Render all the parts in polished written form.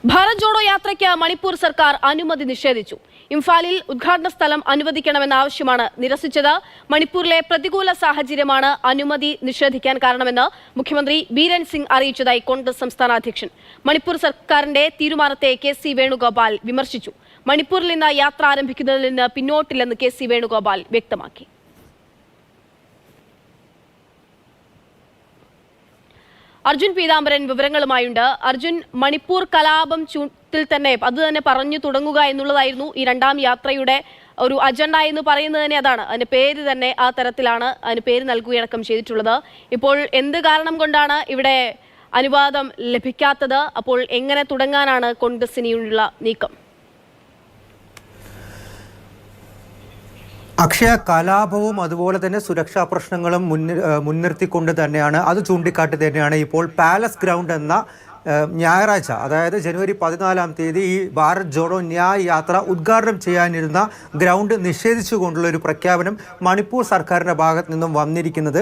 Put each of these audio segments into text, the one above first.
ഭാരത് ജോഡോ യാത്രയ്ക്ക് മണിപ്പൂർ സർക്കാർ അനുമതി നിഷേധിച്ചു. ഇംഫാലിൽ ഉദ്ഘാടന സ്ഥലം അനുവദിക്കണമെന്ന ആവശ്യമാണ് നിരസിച്ചത്. മണിപ്പൂരിലെ പ്രതികൂല സാഹചര്യമാണ് അനുമതി നിഷേധിക്കാൻ കാരണമെന്ന് മുഖ്യമന്ത്രി ബീരൻ സിംഗ് അറിയിച്ചതായി കോൺഗ്രസ് സംസ്ഥാന അധ്യക്ഷൻ. മണിപ്പൂർ സർക്കാരിന്റെ തീരുമാനത്തെ കെ.സി. വേണുഗോപാൽ വിമർശിച്ചു. മണിപ്പൂരിൽ നിന്ന് യാത്ര ആരംഭിക്കുന്നതിൽ നിന്ന് പിന്നോട്ടില്ലെന്ന് കെ.സി. വേണുഗോപാൽ വ്യക്തമാക്കി. അർജുൻ പീതാംബരൻ വിവരങ്ങളുമായുണ്ട്. അർജുൻ, മണിപ്പൂർ കലാപം ചൂട്ടിൽ തന്നെ അത് തന്നെ പറഞ്ഞു തുടങ്ങുക എന്നുള്ളതായിരുന്നു ഈ രണ്ടാം യാത്രയുടെ ഒരു അജണ്ട എന്ന് പറയുന്നത് തന്നെ അതാണ്. അതിന്റെ പേര് തന്നെ ആ തരത്തിലാണ് അതിന് പേര് നൽകുകയടക്കം ചെയ്തിട്ടുള്ളത്. ഇപ്പോൾ എന്ത് കാരണം കൊണ്ടാണ് ഇവിടെ അനുവാദം ലഭിക്കാത്തത്? അപ്പോൾ എങ്ങനെ തുടങ്ങാനാണ് കോൺഗ്രസിനുള്ള നീക്കം? അക്ഷയ, കലാപവും അതുപോലെ തന്നെ സുരക്ഷാ പ്രശ്നങ്ങളും മുൻനിർത്തിക്കൊണ്ട് തന്നെയാണ്, അത് ചൂണ്ടിക്കാട്ടി തന്നെയാണ് ഇപ്പോൾ പാലസ് ഗ്രൗണ്ട് എന്ന ഞായറാഴ്ച, അതായത് ജനുവരി 14-ാം തീയതി ഈ ഭാരത് ജോഡോ ന്യായ് യാത്ര ഉദ്ഘാടനം ചെയ്യാനിരുന്ന ഗ്രൗണ്ട് നിഷേധിച്ചുകൊണ്ടുള്ള ഒരു പ്രഖ്യാപനം മണിപ്പൂർ സർക്കാരിൻ്റെ ഭാഗത്ത് നിന്നും വന്നിരിക്കുന്നത്.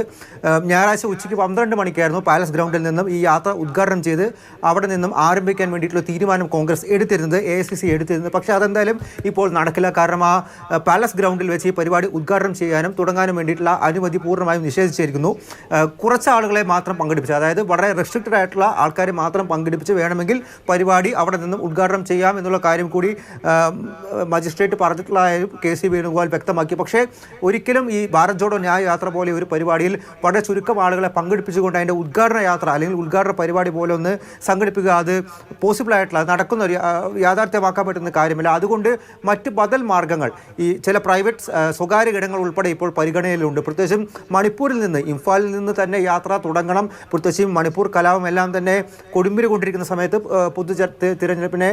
ഞായറാഴ്ച ഉച്ചയ്ക്ക് 12 മണിക്കായിരുന്നു പാലസ് ഗ്രൗണ്ടിൽ നിന്നും ഈ യാത്ര ഉദ്ഘാടനം ചെയ്ത് അവിടെ നിന്നും ആരംഭിക്കാൻ വേണ്ടിയിട്ടുള്ള തീരുമാനം കോൺഗ്രസ് എടുത്തിരുന്നത്, AICC എടുത്തിരുന്നത്. പക്ഷേ അതെന്തായാലും ഇപ്പോൾ നടക്കില്ല. കാരണം ആ പാലസ് ഗ്രൗണ്ടിൽ വെച്ച് ഈ പരിപാടി ഉദ്ഘാടനം ചെയ്യാനും തുടങ്ങാനും വേണ്ടിയിട്ടുള്ള അനുമതി പൂർണ്ണമായും നിഷേധിച്ചിരിക്കുന്നു. കുറച്ച് ആളുകളെ മാത്രം പങ്കെടുപ്പിച്ചു, അതായത് വളരെ റെസ്ട്രിക്റ്റഡ് ആയിട്ടുള്ള ആൾക്കാരെ മാത്രം പങ്കെടുപ്പിച്ച് വേണമെങ്കിൽ പരിപാടി അവിടെ നിന്നും ഉദ്ഘാടനം ചെയ്യാം എന്നുള്ള കാര്യം കൂടി മജിസ്ട്രേറ്റ് പറഞ്ഞിട്ടുള്ളതായും കെ.സി. വേണുഗോപാൽ വ്യക്തമാക്കി. പക്ഷേ ഒരിക്കലും ഈ ഭാരത് ജോഡോ ന്യായ് യാത്ര പോലെ ഒരു പരിപാടിയിൽ വളരെ ചുരുക്കം ആളുകളെ പങ്കെടുപ്പിച്ചുകൊണ്ട് അതിൻ്റെ ഉദ്ഘാടന യാത്ര അല്ലെങ്കിൽ ഉദ്ഘാടന പരിപാടി പോലെ ഒന്ന് സംഘടിപ്പിക്കുക, അത് പോസിബിൾ ആയിട്ടുള്ള, നടക്കുന്ന ഒരു യാഥാർത്ഥ്യമാക്കാൻ പറ്റുന്ന കാര്യമില്ല. അതുകൊണ്ട് മറ്റ് ബദൽ മാർഗ്ഗങ്ങൾ, ഈ ചില പ്രൈവറ്റ് സ്വകാര്യ ഇടങ്ങൾ ഉൾപ്പെടെ ഇപ്പോൾ പരിഗണനയിലുണ്ട്. പ്രത്യേകിച്ചും മണിപ്പൂരിൽ നിന്ന്, ഇംഫാലിൽ നിന്ന് തന്നെ യാത്ര തുടങ്ങണം. പ്രത്യേകിച്ചും മണിപ്പൂർ കലാപം എല്ലാം തന്നെ കൊണ്ടിരിക്കുന്ന സമയത്ത് തിരഞ്ഞെടുപ്പിനെ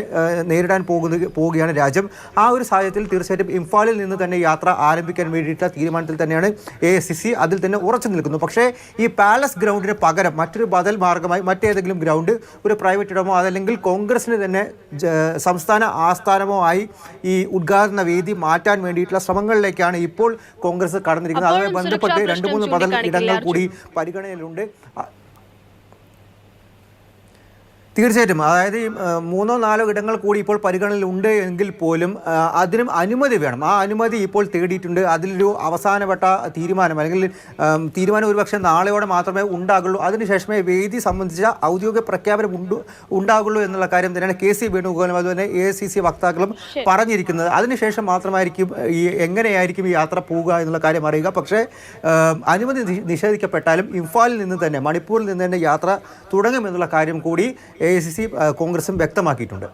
നേരിടാൻ പോവുകയാണ് രാജ്യം. ആ ഒരു സാഹചര്യത്തിൽ തീർച്ചയായിട്ടും ഇംഫാലിൽ നിന്ന് തന്നെ യാത്ര ആരംഭിക്കാൻ വേണ്ടിയിട്ടുള്ള തീരുമാനത്തിൽ തന്നെയാണ് AICC. അതിൽ തന്നെ ഉറച്ചു നിൽക്കുന്നു. പക്ഷേ ഈ പാലസ് ഗ്രൗണ്ടിന് പകരം മറ്റൊരു ബദൽ മാർഗമായി മറ്റേതെങ്കിലും ഗ്രൗണ്ട്, ഒരു പ്രൈവറ്റ് ഇടമോ അതല്ലെങ്കിൽ കോൺഗ്രസിന് തന്നെ സംസ്ഥാന ആസ്ഥാനമോ ആയി ഈ ഉദ്ഘാടന വേദി മാറ്റാൻ വേണ്ടിയിട്ടുള്ള ശ്രമങ്ങളിലേക്കാണ് ഇപ്പോൾ കോൺഗ്രസ് കടന്നിരിക്കുന്നത്. അതുമായി ബന്ധപ്പെട്ട് 2-3 ബദൽ ഇടങ്ങൾ കൂടി പരിഗണനയിലുണ്ട്. തീർച്ചയായിട്ടും, അതായത് 3-4 ഇടങ്ങൾ കൂടി ഇപ്പോൾ പരിഗണനയിലുണ്ട് എങ്കിൽ പോലും അതിനും അനുമതി വേണം. ആ അനുമതി ഇപ്പോൾ തേടിയിട്ടുണ്ട്. അതിലൊരു അവസാനപ്പെട്ട തീരുമാനം അല്ലെങ്കിൽ തീരുമാനം ഒരുപക്ഷെ നാളെയോടെ മാത്രമേ ഉണ്ടാകുള്ളൂ. അതിനുശേഷമേ വേദി സംബന്ധിച്ച ഔദ്യോഗിക പ്രഖ്യാപനം ഉണ്ടാകുള്ളൂ എന്നുള്ള കാര്യം തന്നെയാണ് കെ.സി. വേണുഗോപാലും അതുപോലെ AICC വക്താക്കളും പറഞ്ഞിരിക്കുന്നത്. അതിനുശേഷം മാത്രമായിരിക്കും എങ്ങനെയായിരിക്കും ഈ യാത്ര പോവുക എന്നുള്ള കാര്യം അറിയുക. പക്ഷേ അനുമതി നിഷേധിക്കപ്പെട്ടാലും ഇംഫാലിൽ നിന്ന് തന്നെ, മണിപ്പൂരിൽ നിന്ന് തന്നെ യാത്ര തുടങ്ങുമെന്നുള്ള കാര്യം കൂടി AICC കോൺഗ്രസും വ്യക്തമാക്കിയിട്ടുണ്ട്.